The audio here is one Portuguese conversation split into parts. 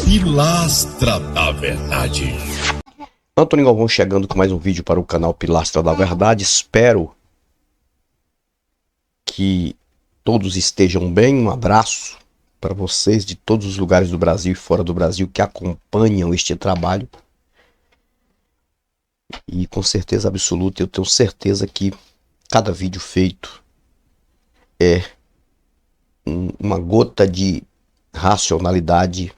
Pilastra da Verdade. Antônio Galvão chegando com mais um vídeo para o canal Pilastra da Verdade. Espero que todos estejam bem. Um abraço para vocês de todos os lugares do Brasil e fora do Brasil que acompanham este trabalho. E com certeza absoluta, eu tenho certeza que cada vídeo feito é uma gota de racionalidade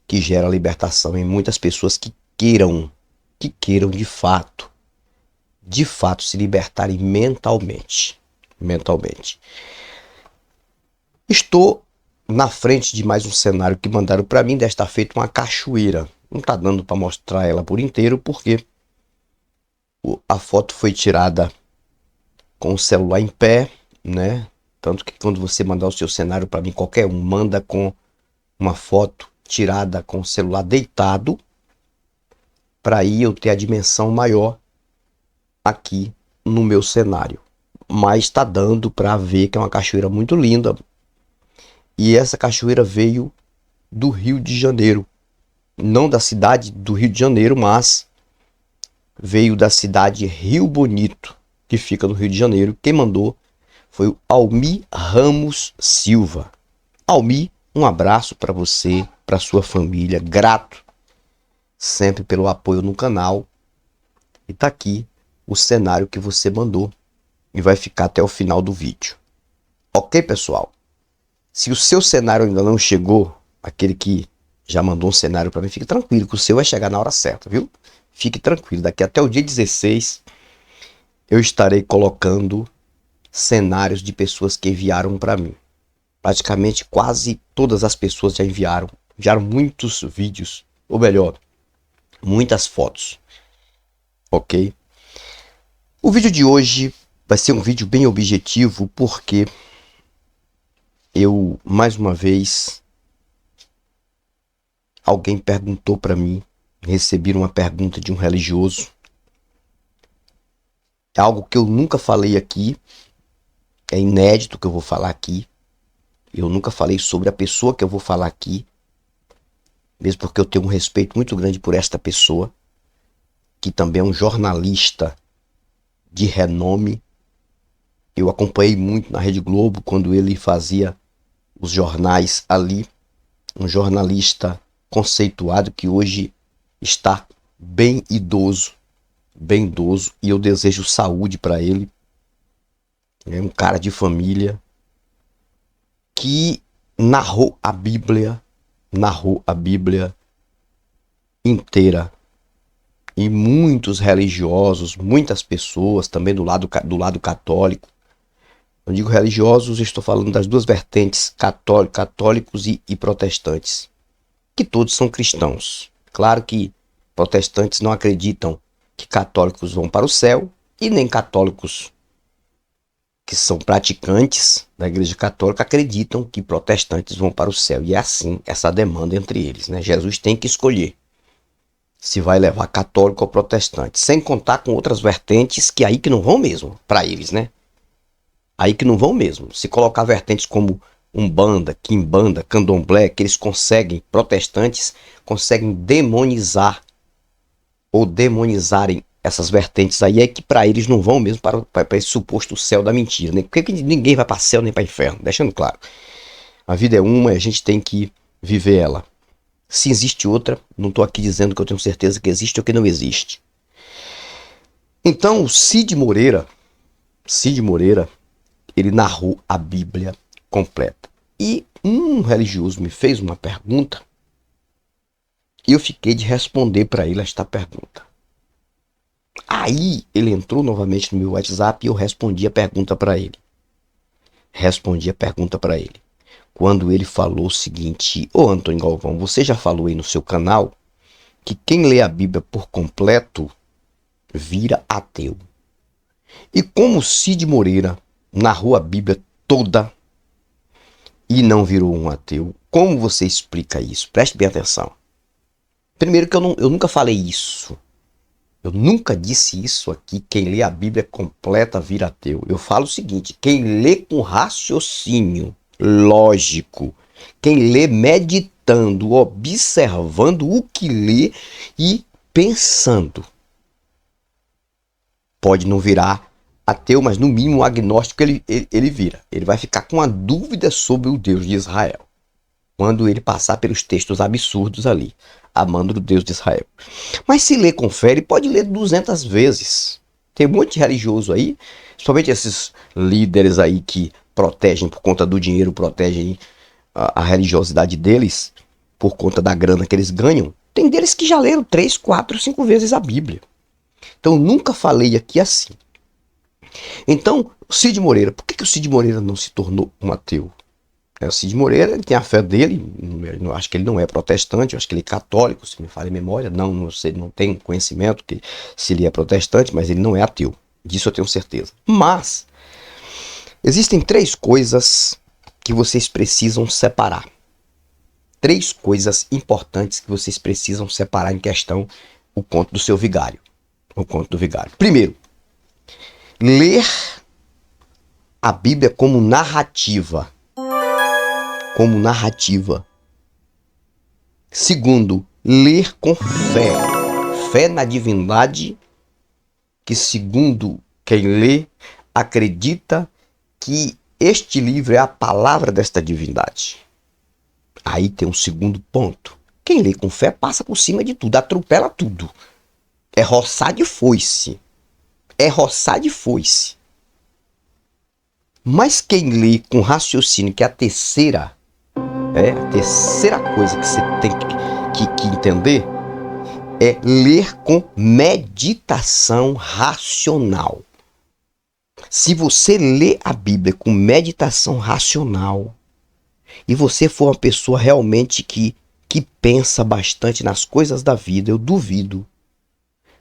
que gera libertação em muitas pessoas que queiram de fato se libertarem mentalmente. Estou na frente de mais um cenário que mandaram para mim, desta feita uma cachoeira. Não está dando para mostrar ela por inteiro porque a foto foi tirada com o celular em pé, né? Tanto que quando você mandar o seu cenário para mim, qualquer um manda com uma foto tirada com o celular deitado, para aí eu ter a dimensão maior aqui no meu cenário. Mas está dando para ver que é uma cachoeira muito linda. E essa cachoeira veio do Rio de Janeiro. Não da cidade do Rio de Janeiro, mas veio da cidade Rio Bonito, que fica no Rio de Janeiro. Quem mandou foi o Almi Ramos Silva. Almi, um abraço para você, para sua família. Grato sempre pelo apoio no canal. E tá aqui o cenário que você mandou e vai ficar até o final do vídeo. Ok, pessoal? Se o seu cenário ainda não chegou, aquele que já mandou um cenário para mim, fique tranquilo que o seu vai chegar na hora certa, viu? Fique tranquilo, daqui até o dia 16 eu estarei colocando cenários de pessoas que enviaram para mim. Praticamente quase todas as pessoas já enviaram muitos vídeos, ou melhor, muitas fotos. Ok? O vídeo de hoje vai ser um vídeo bem objetivo porque eu, mais uma vez, alguém perguntou para mim, recebi uma pergunta de um religioso. É algo que eu nunca falei aqui, é inédito que eu vou falar aqui. Eu nunca falei sobre a pessoa que eu vou falar aqui, mesmo porque eu tenho um respeito muito grande por esta pessoa, que também é um jornalista de renome. Eu acompanhei muito na Rede Globo quando ele fazia os jornais ali, um jornalista conceituado que hoje está bem idoso, e eu desejo saúde para ele. É um cara de família que narrou a Bíblia inteira. E muitos religiosos, muitas pessoas também do lado católico. Eu digo religiosos, estou falando das duas vertentes, católicos e protestantes, que todos são cristãos. Claro que protestantes não acreditam que católicos vão para o céu, e nem católicos que são praticantes da Igreja Católica acreditam que protestantes vão para o céu. E é assim, essa demanda entre eles, né? Jesus tem que escolher se vai levar católico ou protestante, sem contar com outras vertentes que aí que não vão mesmo para eles, né? Aí que não vão mesmo. Se colocar vertentes como Umbanda, Quimbanda, Candomblé, que eles protestantes conseguem demonizar ou demonizarem essas vertentes aí, é que para eles não vão mesmo para esse suposto céu da mentira, né? Porque ninguém vai para céu nem para inferno, deixando claro. A vida é uma e a gente tem que viver ela. Se existe outra, não estou aqui dizendo que eu tenho certeza que existe ou que não existe. Então, o Cid Moreira, ele narrou a Bíblia completa. E um religioso me fez uma pergunta e eu fiquei de responder para ele esta pergunta. Aí ele entrou novamente no meu WhatsApp e eu respondi a pergunta para ele. Quando ele falou o seguinte: ô Antônio Galvão, você já falou aí no seu canal que quem lê a Bíblia por completo vira ateu. E como Cid Moreira narrou a Bíblia toda e não virou um ateu, como você explica isso? Preste bem atenção. Primeiro que eu nunca falei isso. Eu nunca disse isso aqui, quem lê a Bíblia completa vira ateu. Eu falo o seguinte: quem lê com raciocínio lógico Quem lê meditando, observando o que lê e pensando. Pode não virar ateu, mas no mínimo agnóstico ele vira. Ele vai ficar com a dúvida sobre o Deus de Israel. Quando ele passar pelos textos absurdos ali, amando o Deus de Israel. Mas se lê com fé, ele pode ler 200 vezes. Tem um monte de religioso aí, principalmente esses líderes aí que protegem por conta do dinheiro, protegem a religiosidade deles, por conta da grana que eles ganham. Tem deles que já leram 3, 4, 5 vezes a Bíblia. Então, nunca falei aqui assim. Então, o Cid Moreira, por que o Cid Moreira não se tornou um ateu? O Cid Moreira, ele tem a fé dele, eu acho que ele não é protestante, eu acho que ele é católico, se me falha a memória, não sei, não tenho conhecimento que se ele é protestante, mas ele não é ateu, disso eu tenho certeza. Mas, existem 3 coisas que vocês precisam separar. 3 coisas importantes que vocês precisam separar em questão o conto do seu vigário. O conto do vigário. Primeiro, ler a Bíblia como narrativa. Como narrativa. Segundo, ler com fé. Fé na divindade, que segundo quem lê, acredita que este livro é a palavra desta divindade. Aí tem um segundo ponto. Quem lê com fé passa por cima de tudo, atropela tudo. É roçar de foice. É roçar de foice. Mas quem lê com raciocínio, que é a terceira coisa que você tem que entender, é ler com meditação racional. Se você lê a Bíblia com meditação racional, e você for uma pessoa realmente que pensa bastante nas coisas da vida, eu duvido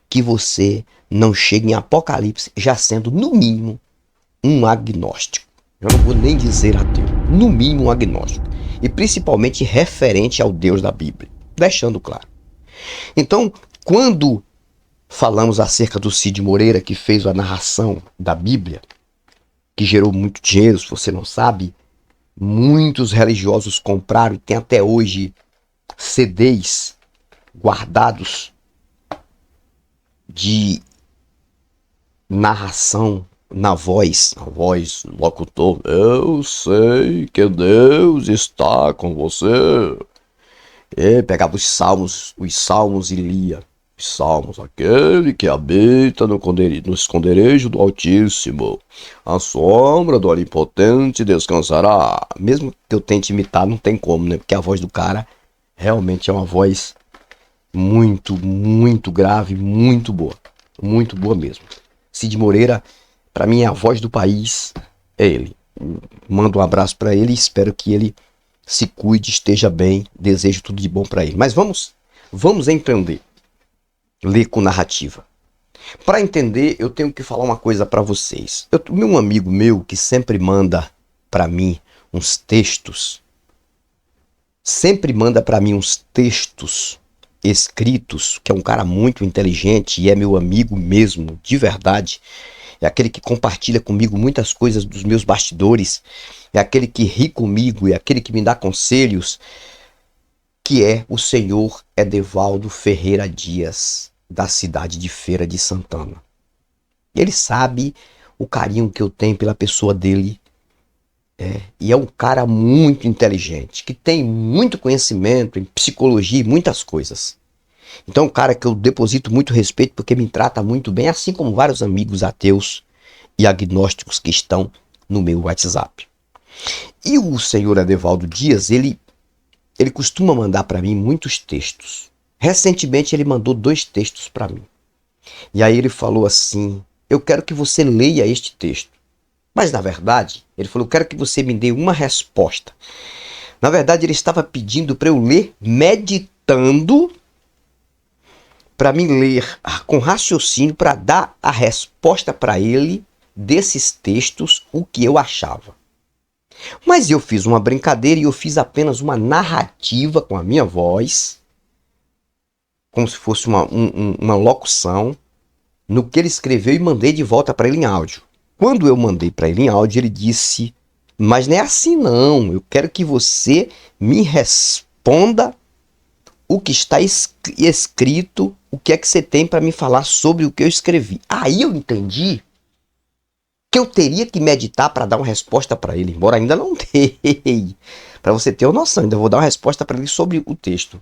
que você não chegue em Apocalipse já sendo, no mínimo, um agnóstico. Eu não vou nem dizer ateu, no mínimo um agnóstico. E principalmente referente ao Deus da Bíblia, deixando claro. Então, quando falamos acerca do Cid Moreira, que fez a narração da Bíblia, que gerou muito dinheiro, se você não sabe, muitos religiosos compraram e tem até hoje CDs guardados de narração na voz locutor. Eu sei que Deus está com você. E pegava os salmos e lia. Os salmos, aquele que habita no esconderijo do Altíssimo, a sombra do Onipotente descansará. Mesmo que eu tente imitar, não tem como, né? Porque a voz do cara realmente é uma voz muito, muito grave, muito boa. Muito boa mesmo. Cid Moreira, para mim, é a voz do país, é ele. Mando um abraço para ele e espero que ele se cuide, esteja bem, desejo tudo de bom para ele. Mas vamos entender. Ler com narrativa. Para entender, eu tenho que falar uma coisa para vocês. Um amigo meu que sempre manda para mim uns textos, escritos, que é um cara muito inteligente e é meu amigo mesmo, de verdade. É aquele que compartilha comigo muitas coisas dos meus bastidores, é aquele que ri comigo, é aquele que me dá conselhos, que é o senhor Edevaldo Ferreira Dias, da cidade de Feira de Santana. Ele sabe o carinho que eu tenho pela pessoa dele, e é um cara muito inteligente, que tem muito conhecimento em psicologia e muitas coisas. Então é um cara que eu deposito muito respeito porque me trata muito bem, assim como vários amigos ateus e agnósticos que estão no meu WhatsApp. E o senhor Edevaldo Dias, ele costuma mandar para mim muitos textos. Recentemente ele mandou 2 textos para mim. E aí ele falou assim: eu quero que você leia este texto. Mas na verdade, ele falou: eu quero que você me dê uma resposta. Na verdade, ele estava pedindo para eu ler meditando, para mim ler com raciocínio, para dar a resposta para ele desses textos, o que eu achava. Mas eu fiz uma brincadeira e eu fiz apenas uma narrativa com a minha voz, como se fosse uma locução, no que ele escreveu e mandei de volta para ele em áudio. Quando eu mandei para ele em áudio, ele disse Mas não é assim não. Eu quero que você me responda o que está escrito, o que é que você tem para me falar sobre o que eu escrevi. Aí eu entendi que eu teria que meditar para dar uma resposta para ele, embora ainda não dei. Para você ter uma noção, ainda vou dar uma resposta para ele sobre o texto.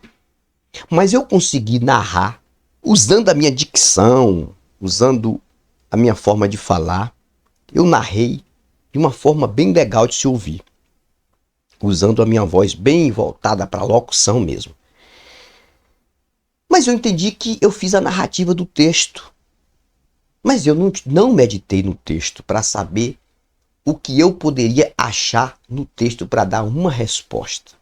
Mas eu consegui narrar, usando a minha dicção, usando a minha forma de falar, eu narrei de uma forma bem legal de se ouvir, usando a minha voz bem voltada para a locução mesmo. Mas eu entendi que eu fiz a narrativa do texto. Mas eu não meditei no texto para saber o que eu poderia achar no texto para dar uma resposta.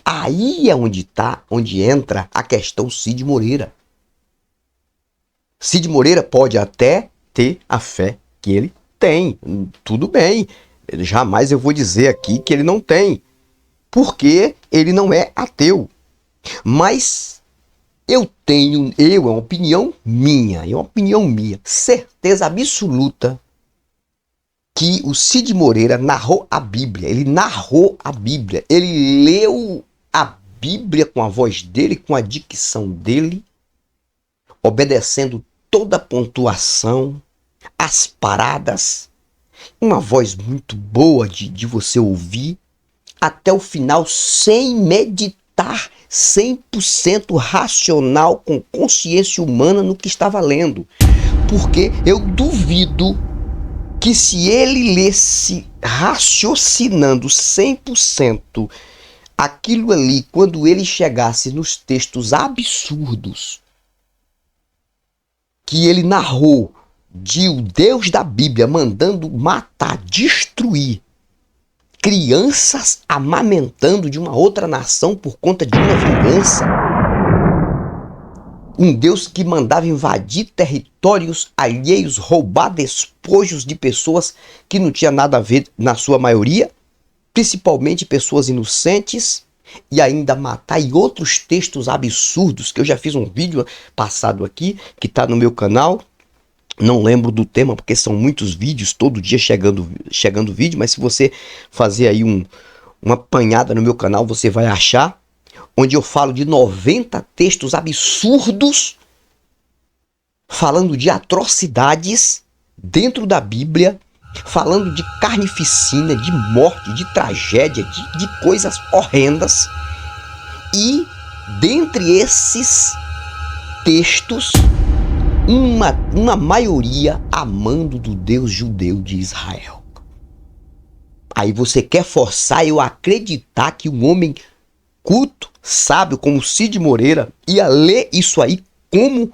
Aí é onde entra a questão Cid Moreira. Cid Moreira pode até ter a fé que ele tem, tudo bem. Jamais eu vou dizer aqui que ele não tem, porque ele não é ateu. Mas é uma opinião minha, certeza absoluta que o Cid Moreira narrou a Bíblia. Ele narrou a Bíblia. Ele leu a Bíblia com a voz dele, com a dicção dele, obedecendo toda a pontuação, as paradas. Uma voz muito boa de você ouvir até o final sem meditar, 100% racional, com consciência humana no que estava lendo. Porque eu duvido que se ele lesse raciocinando 100% aquilo ali, quando ele chegasse nos textos absurdos que ele narrou de o Deus da Bíblia mandando matar, destruir crianças amamentando de uma outra nação por conta de uma vingança, um Deus que mandava invadir territórios alheios, roubar despojos de pessoas que não tinha nada a ver, na sua maioria, principalmente pessoas inocentes, e ainda matar, e outros textos absurdos, que eu já fiz um vídeo passado aqui, que está no meu canal. Não lembro do tema, porque são muitos vídeos, todo dia chegando vídeo, mas se você fazer aí uma apanhada no meu canal, você vai achar, onde eu falo de 90 textos absurdos, falando de atrocidades dentro da Bíblia, falando de carnificina, de morte, de tragédia, de coisas horrendas. E dentre esses textos, uma maioria amando do Deus judeu de Israel. Aí você quer forçar eu a acreditar que um homem culto, sábio como Cid Moreira ia ler isso aí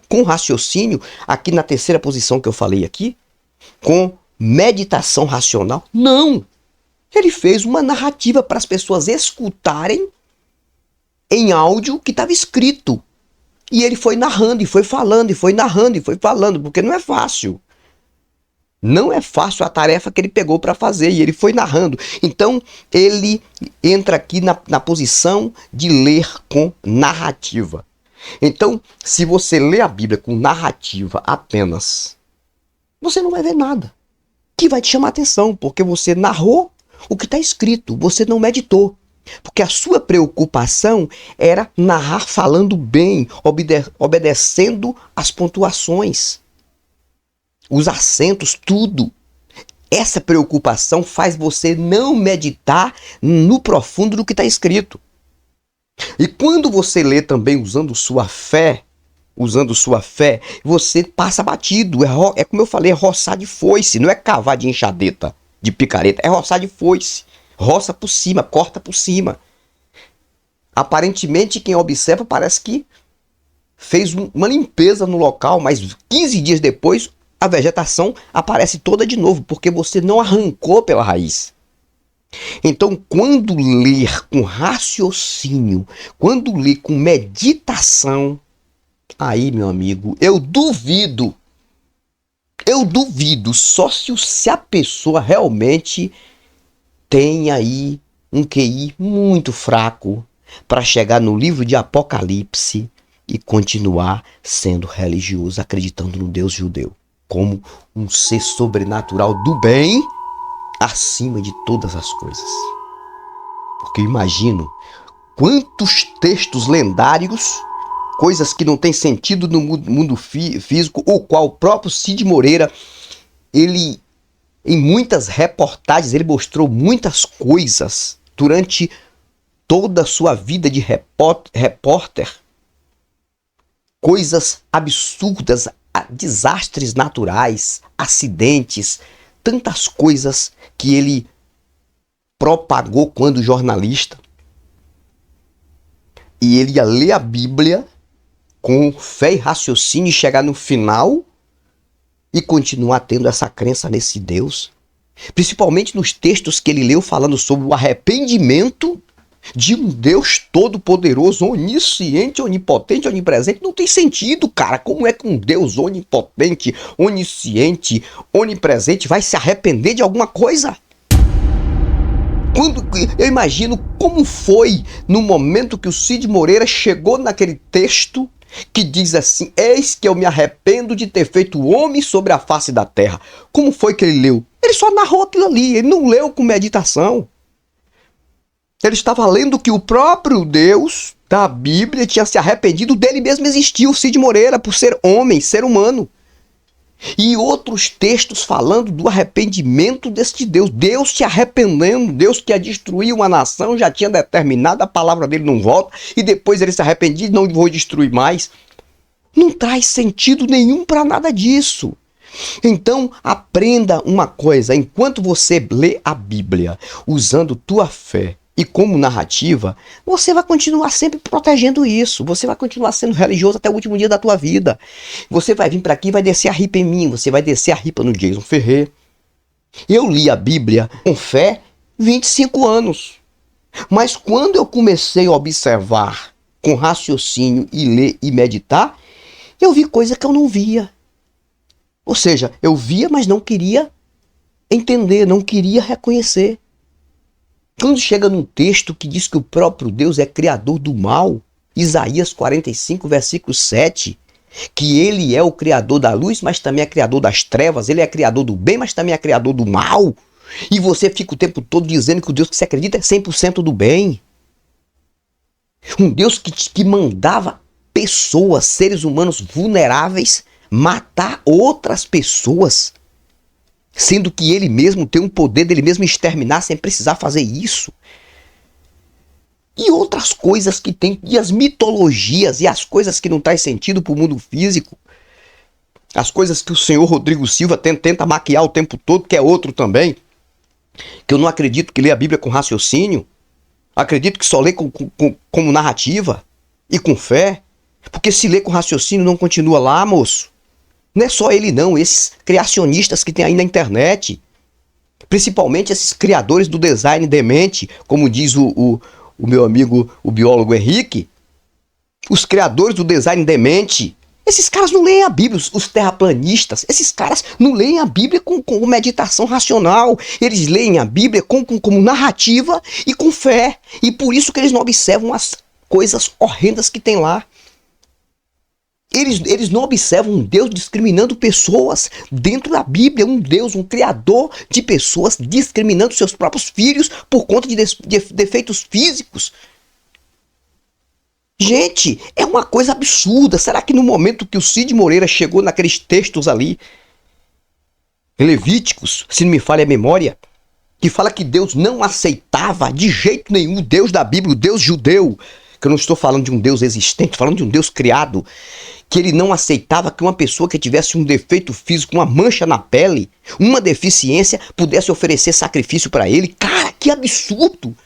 com raciocínio, aqui na terceira posição que eu falei aqui, com meditação racional? Não! Ele fez uma narrativa para as pessoas escutarem em áudio o que estava escrito. E ele foi narrando, e foi falando, e foi narrando, e foi falando, porque não é fácil. Não é fácil a tarefa que ele pegou para fazer, e ele foi narrando. Então, ele entra aqui na posição de ler com narrativa. Então, se você lê a Bíblia com narrativa apenas, você não vai ver nada que vai te chamar a atenção, porque você narrou o que está escrito, você não meditou. Porque a sua preocupação era narrar falando bem, obedecendo as pontuações, os acentos, tudo. Essa preocupação faz você não meditar no profundo do que está escrito. E quando você lê também usando sua fé, você passa batido. É como eu falei, é roçar de foice, não é cavar de enxadeta, de picareta, é roçar de foice. Roça por cima, corta por cima. Aparentemente, quem observa parece que fez uma limpeza no local, mas 15 dias depois a vegetação aparece toda de novo, porque você não arrancou pela raiz. Então, quando ler com raciocínio, quando ler com meditação, aí, meu amigo, eu duvido, só se a pessoa realmente tem aí um QI muito fraco para chegar no livro de Apocalipse e continuar sendo religioso, acreditando no Deus judeu como um ser sobrenatural do bem, acima de todas as coisas. Porque eu imagino quantos textos lendários, coisas que não têm sentido no mundo físico, o qual o próprio Cid Moreira, ele, em muitas reportagens, ele mostrou muitas coisas durante toda a sua vida de repórter, coisas absurdas, desastres naturais, acidentes, tantas coisas que ele propagou quando jornalista. E ele ia ler a Bíblia com fé e raciocínio e chegar no final e continuar tendo essa crença nesse Deus. Principalmente nos textos que ele leu falando sobre o arrependimento de um Deus todo-poderoso, onisciente, onipotente, onipresente. Não tem sentido, cara. Como é que um Deus onipotente, onisciente, onipresente vai se arrepender de alguma coisa? Quando eu imagino como foi no momento que o Cid Moreira chegou naquele texto que diz assim: eis que eu me arrependo de ter feito homem sobre a face da terra. Como foi que ele leu? Ele só narrou aquilo ali, ele não leu com meditação. Ele estava lendo que o próprio Deus da Bíblia tinha se arrependido dele mesmo existir, o Cid Moreira, por ser homem, ser humano. E outros textos falando do arrependimento deste Deus. Deus se arrependendo, Deus que ia destruir uma nação, já tinha determinado, a palavra dele não volta, e depois ele se arrependido, não vou destruir mais. Não traz sentido nenhum para nada disso. Então, aprenda uma coisa: enquanto você lê a Bíblia usando tua fé e como narrativa, você vai continuar sempre protegendo isso. Você vai continuar sendo religioso até o último dia da tua vida. Você vai vir para aqui e vai descer a ripa em mim. Você vai descer a ripa no Jason Ferrer. Eu li a Bíblia com fé 25 anos. Mas quando eu comecei a observar com raciocínio e ler e meditar, eu vi coisa que eu não via. Ou seja, eu via, mas não queria entender, não queria reconhecer. Quando chega num texto que diz que o próprio Deus é criador do mal, Isaías 45, versículo 7, que ele é o criador da luz, mas também é criador das trevas, ele é criador do bem, mas também é criador do mal, e você fica o tempo todo dizendo que o Deus que você acredita é 100% do bem. Um Deus que mandava pessoas, seres humanos vulneráveis, matar outras pessoas, sendo que ele mesmo tem um poder dele mesmo exterminar sem precisar fazer isso. E outras coisas que tem, e as mitologias, e as coisas que não traz sentido para o mundo físico, as coisas que o senhor Rodrigo Silva tenta maquiar o tempo todo, que é outro também, que eu não acredito que lê a Bíblia com raciocínio, acredito que só lê como narrativa e com fé, porque se lê com raciocínio não continua lá, moço. Não é só ele não, esses criacionistas que tem aí na internet, principalmente esses criadores do design demente, como diz o meu amigo, o biólogo Henrique, os criadores do design demente, esses caras não leem a Bíblia, os terraplanistas, esses caras não leem a Bíblia com meditação racional, eles leem a Bíblia como narrativa e com fé, e por isso que eles não observam as coisas horrendas que tem lá. Eles não observam um Deus discriminando pessoas dentro da Bíblia, um Deus, um criador de pessoas discriminando seus próprios filhos por conta de defeitos físicos. Gente, é uma coisa absurda. Será que no momento que o Cid Moreira chegou naqueles textos ali, levíticos, se não me falha a memória, que fala que Deus não aceitava de jeito nenhum o Deus da Bíblia, o Deus judeu, que eu não estou falando de um Deus existente, falando de um Deus criado, que ele não aceitava que uma pessoa que tivesse um defeito físico, uma mancha na pele, uma deficiência, pudesse oferecer sacrifício para ele. Cara, que absurdo!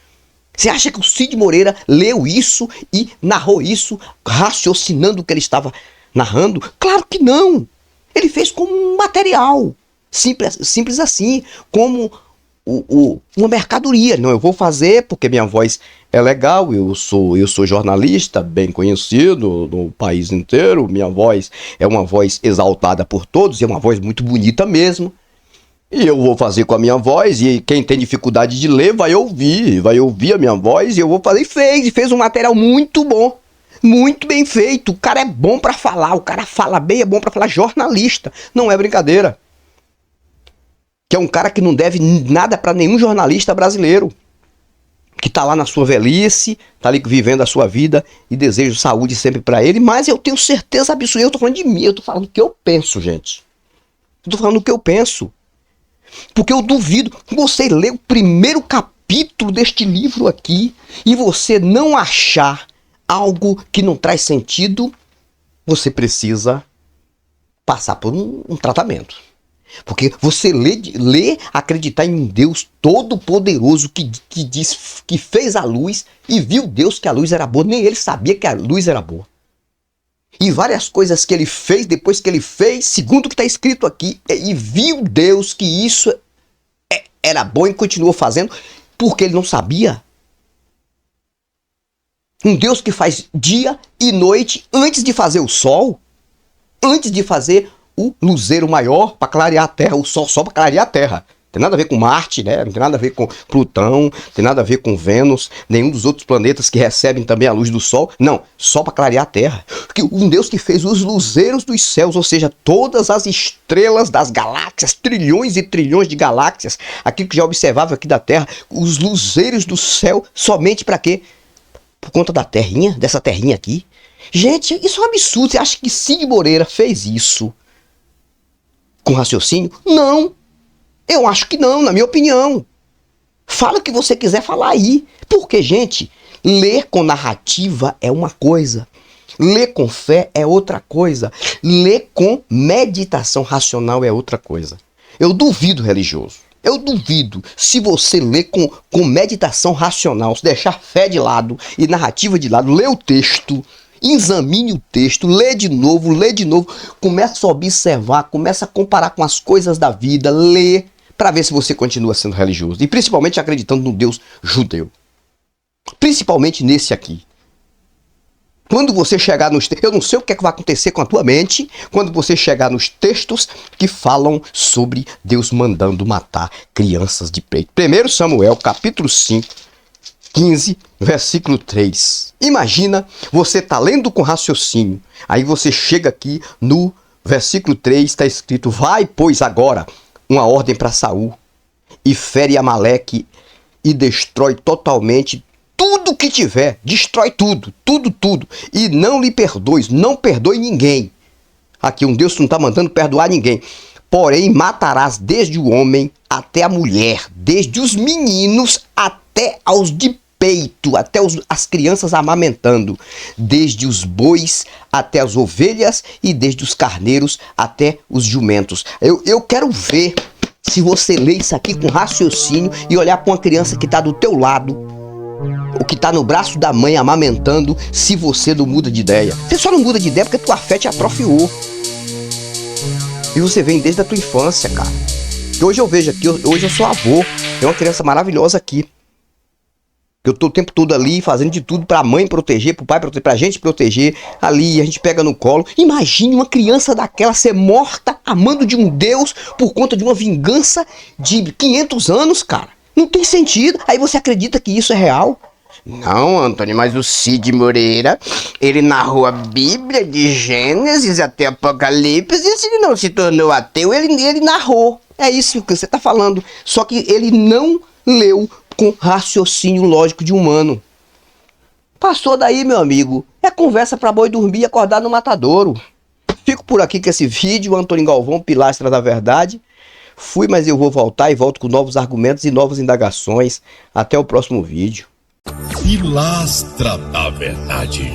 Você acha que o Cid Moreira leu isso e narrou isso, raciocinando o que ele estava narrando? Claro que não! Ele fez como um material, simples assim, como uma mercadoria. Não, eu vou fazer porque minha voz é legal, eu sou jornalista bem conhecido no país inteiro, minha voz é uma voz exaltada por todos, é uma voz muito bonita mesmo, e eu vou fazer com a minha voz, e quem tem dificuldade de ler vai ouvir a minha voz, e eu vou fazer, e fez um material muito bom, muito bem feito. O cara é bom pra falar, o cara fala bem, é bom pra falar, jornalista, não é brincadeira. que é um cara que não deve nada para nenhum jornalista brasileiro, que tá lá na sua velhice, tá ali vivendo a sua vida e desejo saúde sempre para ele, mas eu tenho certeza absoluta, eu tô falando de mim, eu tô falando o que eu penso, gente. Eu tô falando o que eu penso. Porque eu duvido que você lê o primeiro capítulo deste livro aqui e você não achar algo que não traz sentido, você precisa passar por um tratamento. Porque você lê acreditar em um Deus todo-poderoso que diz que fez a luz e viu Deus que a luz era boa, nem ele sabia que a luz era boa. E várias coisas que ele fez, depois que ele fez, segundo o que está escrito aqui, e viu Deus que isso era bom e continuou fazendo, porque ele não sabia. Um Deus que faz dia e noite antes de fazer o sol, antes de fazer o luzeiro maior para clarear a Terra, o Sol só para clarear a Terra. Tem nada a ver com Marte, né? Não tem nada a ver com Plutão, tem nada a ver com Vênus, nenhum dos outros planetas que recebem também a luz do Sol. Não, só para clarear a Terra. Um Deus que fez os luzeiros dos céus, ou seja, todas as estrelas das galáxias, trilhões e trilhões de galáxias, aquilo que já observava aqui da Terra, os luzeiros do céu, somente para quê? Por conta da terrinha, dessa terrinha aqui. Gente, isso é um absurdo. Você acha que Cid Moreira fez isso com raciocínio? Não. Eu acho que não, na minha opinião. Fala o que você quiser falar aí. Porque, gente, ler com narrativa é uma coisa. Ler com fé é outra coisa. Ler com meditação racional é outra coisa. Eu duvido, religioso. Eu duvido se você ler com meditação racional, se deixar fé de lado e narrativa de lado, lê o texto, examine o texto, lê de novo, começa a observar, começa a comparar com as coisas da vida, lê para ver se você continua sendo religioso. E principalmente acreditando no Deus judeu. Principalmente nesse aqui. Quando você chegar nos textos, eu não sei o que é que vai acontecer com a tua mente, quando você chegar nos textos que falam sobre Deus mandando matar crianças de peito. 1 Samuel, capítulo 5, 15, versículo 3. Imagina, você tá lendo com raciocínio, aí você chega aqui no versículo 3, está escrito: vai, pois, agora uma ordem para Saul, e fere Amaleque e destrói totalmente tudo que tiver, destrói tudo, e não lhe perdoes, não perdoe ninguém. Aqui um Deus que não está mandando perdoar ninguém. Porém matarás desde o homem até a mulher, desde os meninos até aos de peito, até as crianças amamentando, desde os bois até as ovelhas e desde os carneiros até os jumentos. Eu quero ver se você lê isso aqui com raciocínio e olhar para uma criança que está do teu lado, o que está no braço da mãe amamentando, se você não muda de ideia. Você só não muda de ideia porque tua fé te atrofiou. E você vem desde a tua infância, cara. Que hoje eu vejo aqui, hoje eu sou avô, tem uma criança maravilhosa aqui. Eu tô o tempo todo ali fazendo de tudo pra mãe proteger, pro pai proteger, pra gente proteger. Ali a gente pega no colo. Imagine uma criança daquela ser morta a mando de um Deus por conta de uma vingança de 500 anos, cara. Não tem sentido. Aí você acredita que isso é real? Não, Antônio, mas o Cid Moreira, ele narrou a Bíblia de Gênesis até Apocalipse, e se ele não se tornou ateu, ele narrou. É isso que você tá falando. Só que ele não leu com raciocínio lógico de humano. Passou daí, meu amigo, é conversa pra boi dormir e acordar no matadouro. Fico por aqui com esse vídeo, Antônio Galvão, Pilastra da Verdade. Fui, mas eu vou voltar e volto com novos argumentos e novas indagações. Até o próximo vídeo. Pilastra da Verdade.